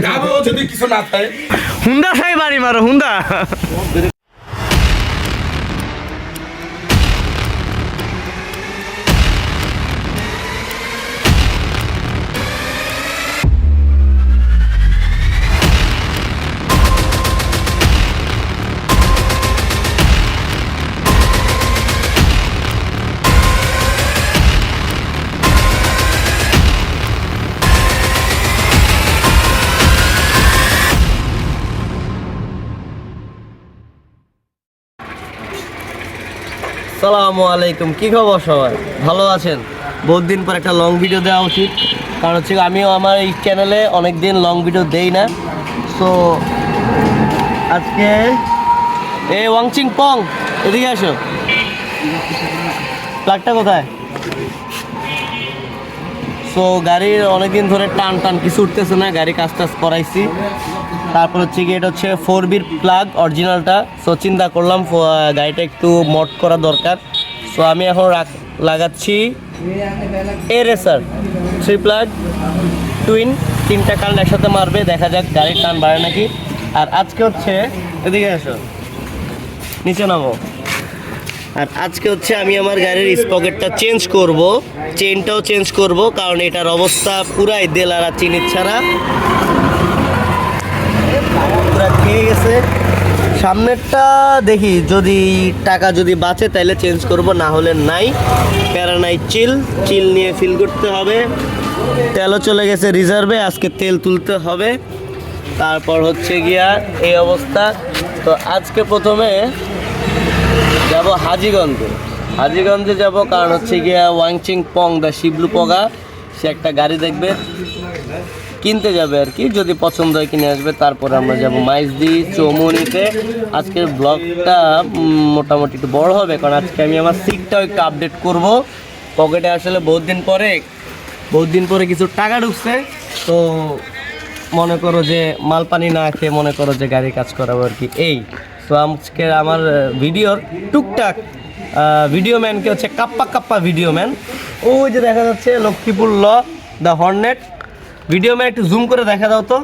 গাবো যদি কিছু না থাকে হুন্ডা খাই বাড়ি মারো হুন্ডা। আসসালামু আলাইকুম, কি খবর সবাই? ভালো আছেন? বহুত দিন পর একটা লং ভিডিও দেওয়া উচিত, কারণ হচ্ছে আমিও আমার এই চ্যানেলে অনেক দিন লং ভিডিও দেই না। সো আজকে ওয়াংচিং পং এদিকে আসো, প্লাগটা কোথায়? সো গাড়ির অনেকদিন ধরে টান টান কিছু উঠতেছে না, গাড়ি কাজ টাজ করাইছি। তারপর হচ্ছে কি এটা হচ্ছে 4Bর প্লাগ অরিজিনালটা। সো চিন্তা করলাম গাড়িটা একটু মড করা দরকার। সো আমি এখন লাগাচ্ছি রেসার 3 প্লাগ টুইন, 3টা কারেন্ট একসাথে মারবে, দেখা যাক গাড়ির টান বাড়ে নাকি। আর আজকে হচ্ছে এদিকে আসো, নিচে নামো। আর আজকে হচ্ছে আমি আমার গাড়ির স্পকেটটা চেঞ্জ করব, চেনটাও চেঞ্জ করব, কারণ এটার অবস্থা পুরাই দেলারা চিনির ছাড়া, পুরা খেয়ে গেছে। সামনেরটা দেখি যদি টাকা যদি বাঁচে তাহলে চেঞ্জ করব, না হলে নাই, প্যারা নাই। চিল নিয়ে ফিল করতে হবে। তেলও চলে গেছে রিজার্ভে, আজকে তেল তুলতে হবে। তারপর হচ্ছে গিয়া এই অবস্থা। তো আজকে প্রথমে যাব হাজীগঞ্জে যাব, কারণ হচ্ছে গিয়া ওয়াংচিং পং দা শিবলু পগা সে একটা গাড়ি দেখবে, কিনতে যাবে আর কি, যদি পছন্দ হয় কিনে আসবে। তারপরে আমরা যাব মাইজদি চৌমুনিতে। আজকের ব্লগটা মোটামুটি একটু বড় হবে, কারণ আজকে আমি আমার সিটটাও একটু আপডেট করব। পকেটে আসলে বহুত দিন পরে কিছু টাকা ঢুকছে, তো মনে করো যে মাল পানি না খেয়ে মনে করো যে গাড়ির কাজ করাবো আর কি। তো আজকে আমার ভিডিওর টুকটাক ভিডিও ম্যানকে হচ্ছে কাপ্পা ভিডিও ম্যান, ওই যে দেখা যাচ্ছে Lakshmipur the Hornet video man, একটু জুম করে দেখা দাও তো।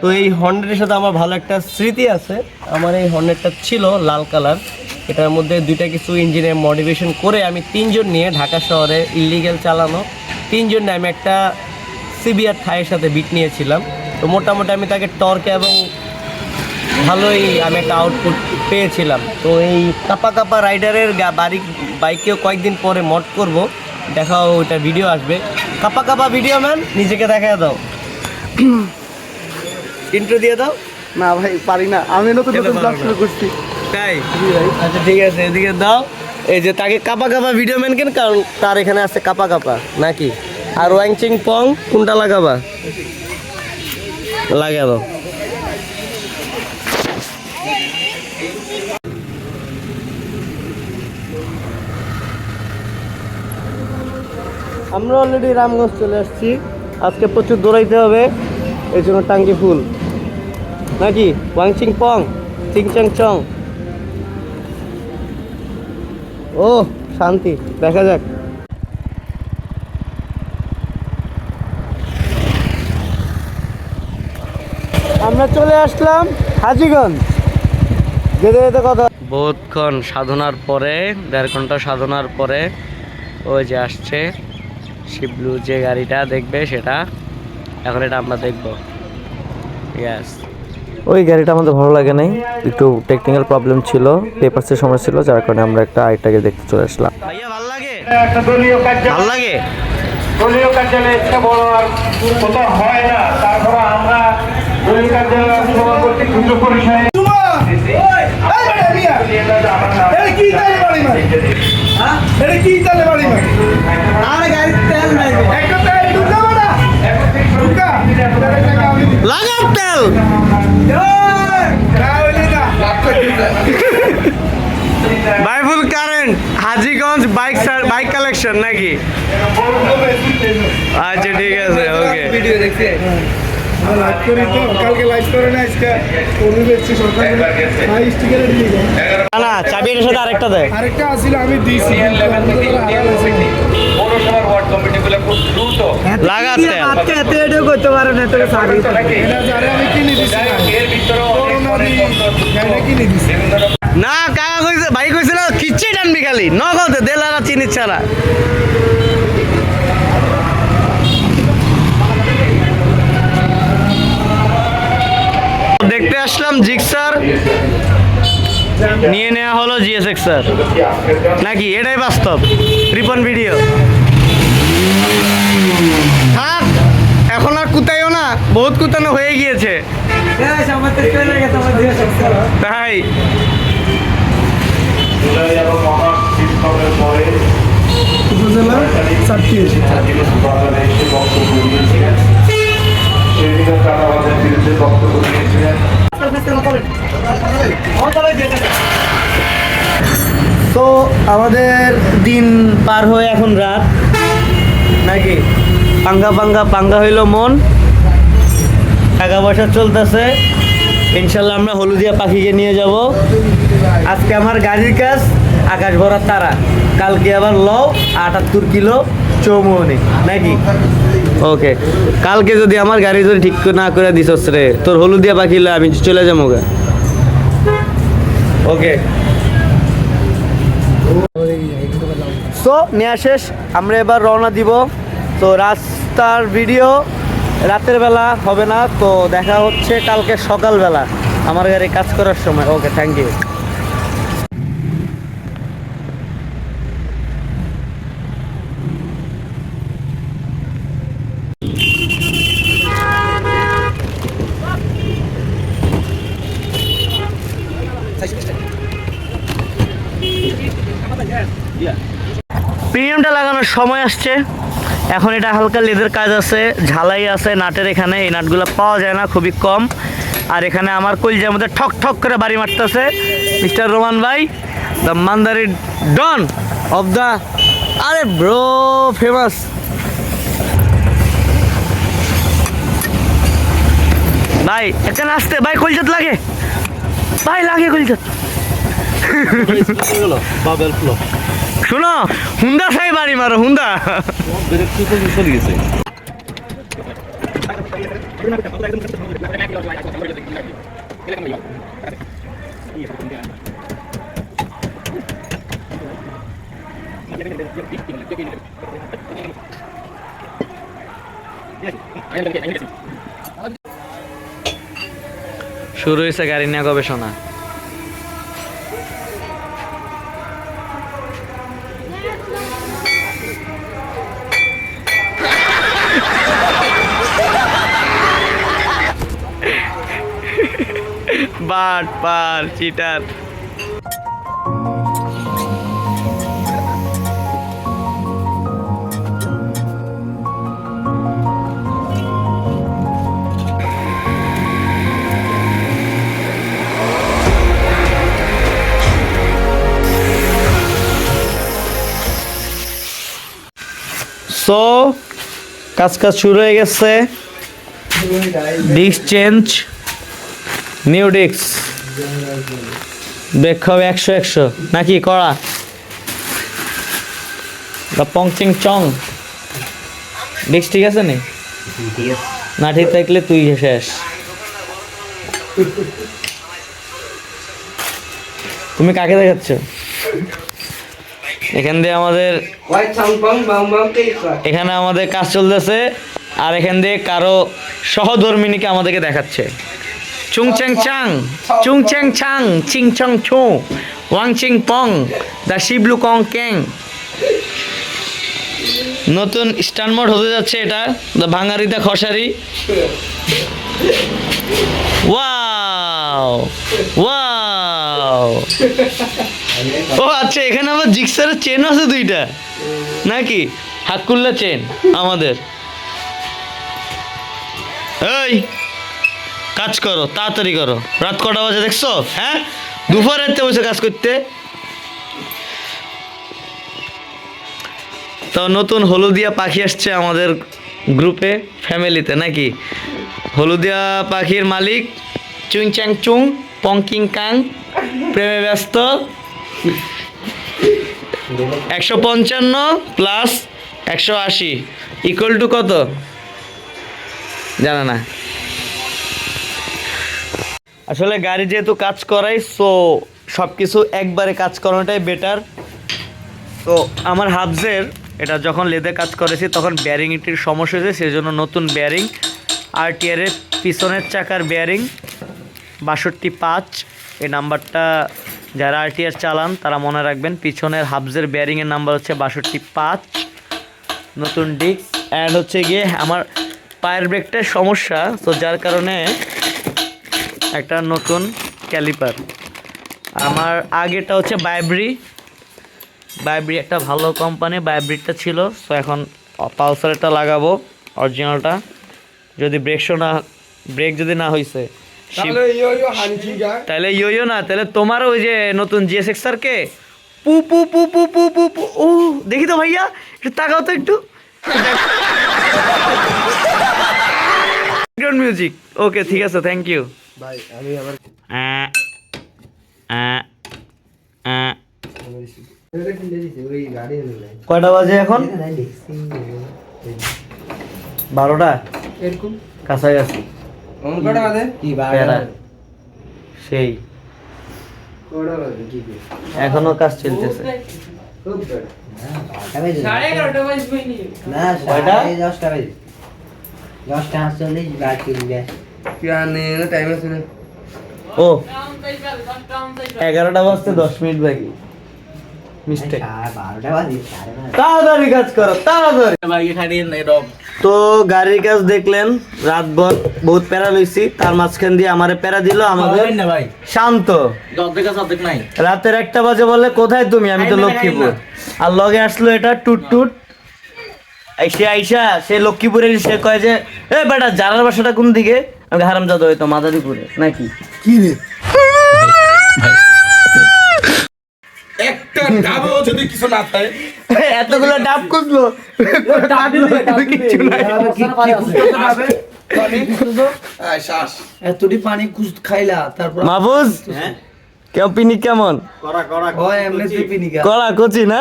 তো এই হর্নেটের সাথে আমার ভালো একটা স্মৃতি আছে। আমার এই হর্নেটটা ছিল লাল কালার, এটার মধ্যে দুইটা কিছু ইঞ্জিনের মডিফিকেশন করে আমি 3 জন নিয়ে ঢাকা শহরে ইলিগেল চালানো 3 জন নিয়ে আমি একটা সিবিআর থাইয়ের সাথে বিট নিয়েছিলাম। তো মোটামুটি আমি তাকে টর্কে এবং ভালোই আমি একটা আউটপুট পেয়েছিলাম। তো এই কাপা রাইডারের বাইকেও কয়েকদিন পরে মড করব, দেখাও, ওইটা ভিডিও আসবে। কাপা ভিডিও ম্যান, নিজেকে দেখা দাও, ইন্ট্রো দিয়ে দাও। না ভাই পারি না, আমি নতুন ব্লগ শুরু করছি। তাই? আচ্ছা ঠিক আছে, এদিকে দাও। এই যে তাকে কাপা ভিডিও ম্যান কেন, কারণ তার এখানে আছে কাপা নাকি। আর ওয়াংচিং পং কোনটা লাগাবা? লাগা দাও। আমরা অলরেডি রামগঞ্জ চলে আসছি। আজকে প্রচুর দৌড়াইতে হবে, এই জন্য টাঙ্কি ফুল নাকি। ওয়াংচিং পং চিংচাং চং, ও শান্তি, দেখা যাক। আমরা চলে আসলাম হাজীগঞ্জ, যেতে কথা বহুতক্ষণ সাধনার পরে, 1.5 ঘন্টা সাধনার পরে ওই যে আসছে শিবলু, যে গাড়িটা দেখবে সেটা এখন এটা আমরা দেখবো। ইয়েস, ওই গাড়িটা আমাদের ভালো লাগে নাই, একটু টেকনিক্যাল প্রবলেম ছিল, পেপারসের সমস্যা ছিল, যার কারণে আমরা একটা আরেকটাকে দেখতে চলে আসলাম। ভাইয়া ভাল লাগে? একটা দলীয় কার্যালয়ে ইচ্ছা বড় আর কোথাও হয় না, তারপরে আমরা দলীয় কার্যালয় সভাপতি ক্ষুদ্র পরিষদে লাগাম তেল বাইফুল কারেন্ট হাজীগঞ্জ বাইক কালেকশন নাকি? আচ্ছা ঠিক আছে, ওকে। ভিডিও দেখছি, লাইভ করি তো, কালকে লাইভ করে না, আজকে করবি দেখছি সকালে। ভাই স্টিকার দিয়ে দাও না, চাবি এর সাথে আরেকটা দেয়, আরেকটা আছিল আমি দিছি। পৌরসভার ওয়ার্ড কমিটিগুলো খুব দ্রুত লাগা তেল করতে পারে না তোকে সারি এটা যারা আমি কিনে দিছি না এর ভিতরে করোনা দিয়ে গাড়িটা কিনে দিছি না কাকা কইছে ভাই কইছিল কিচ্ছুই টানবি খালি নগদে দেলারা চিনি ছাড়া দেখতে আসলাম জিক্সার নিয়ে নেওয়া হলো জিএসএক্সার নাকি এটাই বাস্তব রিপন ভিডিও থাক এখন আর কুতাইও না বহুত কুতানো হয়ে গিয়েছে তাই জুলাই এবং মহান বিপ্লবের পরে উপজেলা 4টি এসে বাজারে এসে বক্তব্য দিয়েছিলেন সেদিনও চাঁদাবাজের বিরুদ্ধে বক্তব্য দিয়েছিলেন। তো আমাদের দিন পার হয়ে এখন রাত নাকি পাঙ্গা হইলো মন টাকা পয়সা চলতেছে ইনশাল্লাহ আমরা হলুদিয়া পাখিকে নিয়ে যাব আজকে আমার গাড়ির কাজ আকাশ ভরা তারা কালকে আবার লও 78 কিলো চৌমনি নাকি ওকে কালকে যদি আমার গাড়ি যদি ঠিক না করে দিস রে তোর হলুদিয়া পাখি লয়ে আমি চলে যাবো গা ওকে সো নেওয়া শেষ আমরা এবার রওনা দিব তো রাস্তার ভিডিও রাতের বেলা হবে না তো দেখা হচ্ছে কালকে সকালবেলা আমার গাড়ি কাজ করার সময় ওকে থ্যাংক ইউ প্রিমিয়ামটা লাগানোর সময় আসছে এখন এটা হালকা লেদের কাজ আছে ঝালাই আছে নাটের এখানে এই নাটগুলো পাওয়া যায় না খুবই কম আর এখানে আমার কলজার মধ্যে ঠক ঠক করে বাড়ি মারতেছে মিস্টার রোমান ভাই দ্য মান্দারি ডন অফ দ্য আরে ব্রো ফেমাস ভাই এখানে আসতে ভাই কলজাত লাগে ভাই লাগে কলজাত শোনো হুন্ডা সাই বাড়ি মারো হুন্ডা শুরু হয়েছে গাড়ি নিয়ে গবেষণা বাট পার চিটার সো কাজ শুরু হয়ে গেছে disc change new disc brake হবে 100 নাকি কড়া বা পংচিং চং ডিস্ক ঠিক আছে নি না ঠিক থাকলে তুই শেষ তুমি কাকে দেখাচ্ছ এখানে আমাদের কাজ চলতেছে আর এখান দিয়ে কারো সহধর্মিনীকে আমাদেরকে দেখাচ্ছে চুং চ্যাং চাং চুং চ্যাং চাং চিং চং ছু ওয়াং চিং পং দ্য শিবলু কং ক্যাং নতুন স্টান মোড হতে যাচ্ছে এটা দ্য ভাঙারি দ্য খসারি ওয়াও ওয়াও ও আচ্ছা এখানে আবার জিক্সারের চেন আছে দুইটা নাকি হাক্কুল্লা চেন আমাদের এই কাজ করো তাড়াতাড়ি করো রাত কটা বাজে দেখছো হ্যাঁ দুপুর রাতে বসে কাজ করতে তো নতুন হলুদিয়া পাখি আসছে আমাদের গ্রুপে ফ্যামিলিতে নাকি হলুদিয়া পাখির মালিক চুং চ্যাং চুং পংকিং কাং প্রেমে ব্যস্ত 155 প্লাস 180 ইকুয়াল টু কত জানা না। আসলে গাড়ি যেহেতু কাজ করাই, সো সব কিছু একবারে কাজ করানোটাই বেটার। তো আমার হাবজের এটা যখন লেদে কাজ করেছি তখন ব্যারিংটির সমস্যা হয়েছে, সেই জন্য নতুন ব্যারিং। RTR এর পিছনের চাকার ব্যারিং 62.5, এই নাম্বারটা যারা RTR চালান তারা মনে রাখবেন। পিছনের হাবজের ব্যারিংয়ের নাম্বার হচ্ছে 62.5। নতুন ডিস্ক অ্যান্ড হচ্ছে গিয়ে আমার পায়ের ব্রেকটার সমস্যা, তো যার কারণে একটা নতুন ক্যালিপার। আমার আগেটা হচ্ছে বাইব্রি একটা ভালো কোম্পানি, বাইব্রিটা ছিল। সো এখন পালসারটা লাগাবো অরিজিনালটা। যদি ব্রেক যদি না হয়েছে তাহলে ইয়ো না, তাহলে তোমার ওই যে নতুন GSX-R কে পু পু পু পু পু পু পু। ও দেখি তো ভাইয়া, একটু তাকাও তো একটু। মিউজিক ওকে, ঠিক আছে, থ্যাংক ইউ ভাই আমি আবার কয়টা বাজে এখন? 12টা এরকম কাছাকাছি। কটা বাজে কি প্যারা সেই কটা বাজে কি এখনো কাজ চলতেছে। খুব ও 11টা বাজতে 10 মিনিট বাকি। মিস্টেক। তাড়াতাড়ি কাজ করো, তাড়াতাড়ি। তো গাড়ির কাজ দেখলেন, রাতভর বহুত প্যারা লইছি, তার মাঝখান দিয়ে আমারে প্যারা দিল আমাদের শান্ত। রাতের 1টা বাজে বলে কোথায় তুমি, আমি তো লক্ষ্মীপুর। আর লগে আসলো এটা টুট টুট আইসা সে লক্ষ্মীপুরের, সে কয় যে এ বেটা জানার বাসাটা কোন দিকে? আমি হারামজাদা হইতো মাদারীপুরে নাকি কি রে এতগুলো ডাব খুঁজলো, কিছু নাই। এতটি পানি খাইলা তারপর মাহফুজ কেউ পিনি কেমন? হয় এমনিতে পিনিকা কড়া কচি না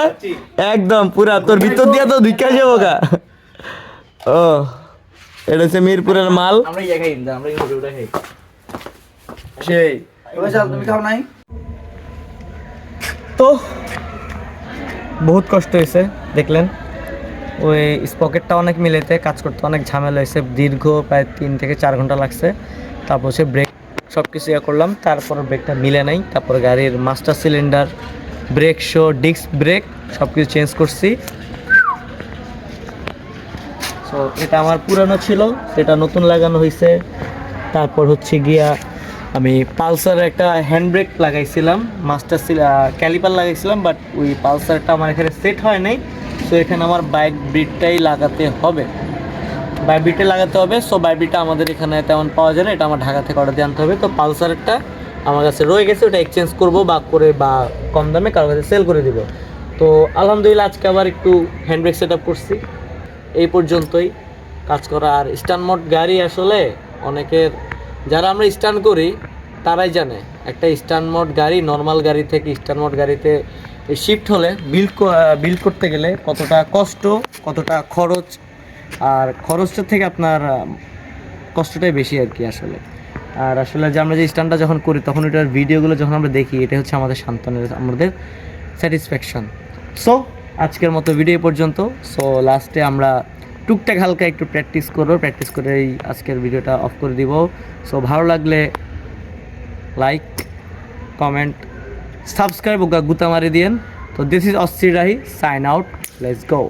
একদম পুরা, তোর ভিতর দিয়া তো ঢুকা যাবো গা। ও এটা হচ্ছে মিরপুরের মাল। সেই তুমি খাও নাই? তো বহুত কষ্ট হয়েছে দেখলেন, ওই স্পকেটটা অনেক মিলেতে কাজ করতে অনেক ঝামেলা হয়েছে, দীর্ঘ প্রায় 3 থেকে 4 ঘন্টা লাগছে। তারপর সে ব্রেক সব কিছু ইয়ে করলাম, তারপর ব্রেকটা মিলে নাই। তারপর গাড়ির master cylinder, break show, disc brake সব কিছু চেঞ্জ করছি। সো এটা আমার পুরানো ছিল, সেটা নতুন লাগানো হয়েছে। তারপর হচ্ছে গিয়া আমি পালসারের একটা হ্যান্ড ব্রেক লাগাইছিলাম, মাস্টার ক্যালিপার লাগাইছিলাম, বাট ওই পালসারটা আমার এখানে সেট হয় নাই। সো এখানে আমার বাইক ব্রিডটাই লাগাতে হবে, সো বাইক ব্রিডটা আমাদের এখানে তেমন পাওয়া যায় না, এটা আমার ঢাকা থেকে অর্ডার দিয়ে আনতে হবে। তো পালসারটা আমার কাছে রয়ে গেছে, ওটা এক্সচেঞ্জ করবো বা কম দামে কারোর কাছে সেল করে দিব। তো আলহামদুলিল্লাহ আজকে আবার একটু হ্যান্ড ব্রেক সেট আপ করছি। এই পর্যন্তই কাজ করা। আর স্ট্যান্ড মোড গাড়ি আসলে অনেকের, যারা আমরা স্ট্যান্ড করি তারাই জানে, একটা স্ট্যান্ড মোড গাড়ি নর্মাল গাড়ি থেকে স্ট্যান্ড মোড গাড়িতে শিফট হলে বিল্ড করতে গেলে কতটা কষ্ট, কতটা খরচ, আর খরচটার থেকে আপনার কষ্টটাই বেশি আর কি আসলে। আর আসলে যে আমরা যে স্ট্যান্ডটা যখন করি তখন এটার ভিডিওগুলো যখন আমরা দেখি, এটা হচ্ছে আমাদের সান্ত্বনের, আমাদের স্যাটিসফ্যাকশন। সো আজকের মতো ভিডিও পর্যন্ত। সো লাস্টে আমরা টুকটাক হালকা একটু প্র্যাকটিস করবো, প্র্যাকটিস করেই আজকের ভিডিওটা অফ করে দিব। সো ভালো লাগলে লাইক, কমেন্ট, সাবস্ক্রাইব ও গুতা মারি দিয়েন। তো দিস ইজ অস্থির Rahi, sign out, let's go.